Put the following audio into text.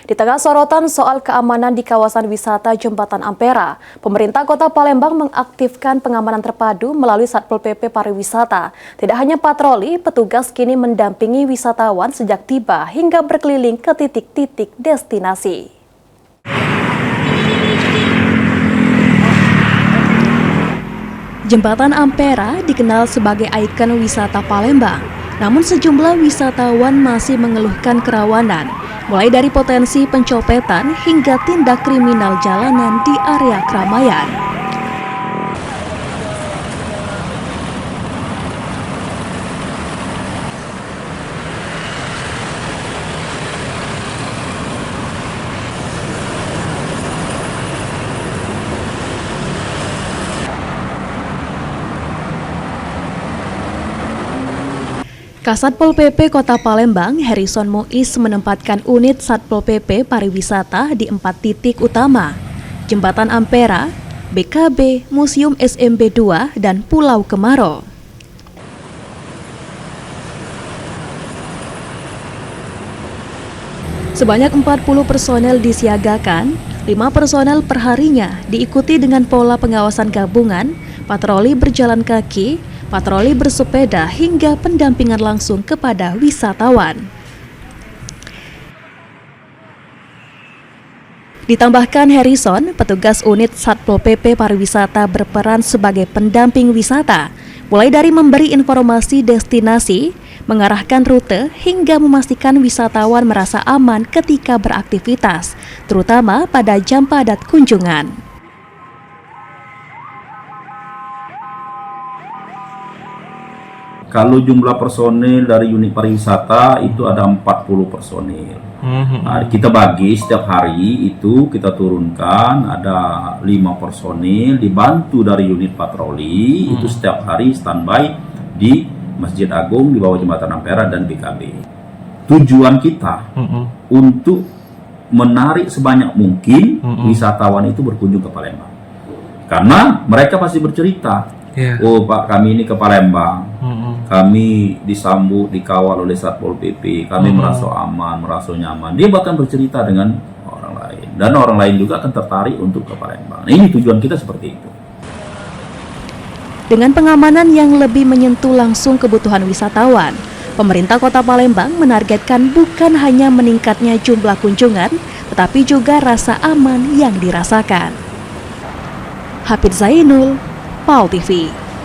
Di tengah sorotan soal keamanan di kawasan wisata Jembatan Ampera, pemerintah Kota Palembang mengaktifkan pengamanan terpadu melalui Satpol PP Pariwisata. Tidak hanya patroli, petugas kini mendampingi wisatawan sejak tiba hingga berkeliling ke titik-titik destinasi. Jembatan Ampera dikenal sebagai ikon wisata Palembang, namun sejumlah wisatawan masih mengeluhkan kerawanan, mulai dari potensi pencopetan hingga tindak kriminal jalanan di area keramaian. Kasatpol PP Kota Palembang, Harrison Muiz menempatkan unit Satpol PP Pariwisata di 4 titik utama, Jembatan Ampera, BKB, Museum SMB 2, dan Pulau Kemaro. Sebanyak 40 personel disiagakan, 5 personel perharinya diikuti dengan pola pengawasan gabungan, patroli berjalan kaki, patroli bersepeda hingga pendampingan langsung kepada wisatawan. Ditambahkan Harrison, petugas unit Satpol PP Pariwisata berperan sebagai pendamping wisata, mulai dari memberi informasi destinasi, mengarahkan rute, hingga memastikan wisatawan merasa aman ketika beraktivitas, terutama pada jam padat kunjungan. Kalau jumlah personil dari unit pariwisata itu ada 40 personil. Nah, kita bagi setiap hari itu kita turunkan ada 5 personil dibantu dari unit patroli itu setiap hari standby di Masjid Agung di bawah Jembatan Ampera dan BKB. Tujuan kita untuk menarik sebanyak mungkin wisatawan itu berkunjung ke Palembang. Karena mereka pasti bercerita, oh Pak, kami ini ke Palembang, kami disambut, dikawal oleh Satpol PP, kami merasa aman, merasa nyaman. Dia bahkan bercerita dengan orang lain, dan orang lain juga akan tertarik untuk ke Palembang. Nah, ini tujuan kita seperti itu. Dengan pengamanan yang lebih menyentuh langsung kebutuhan wisatawan, pemerintah Kota Palembang menargetkan bukan hanya meningkatnya jumlah kunjungan, tetapi juga rasa aman yang dirasakan. Hafid Zainul, PAL TV.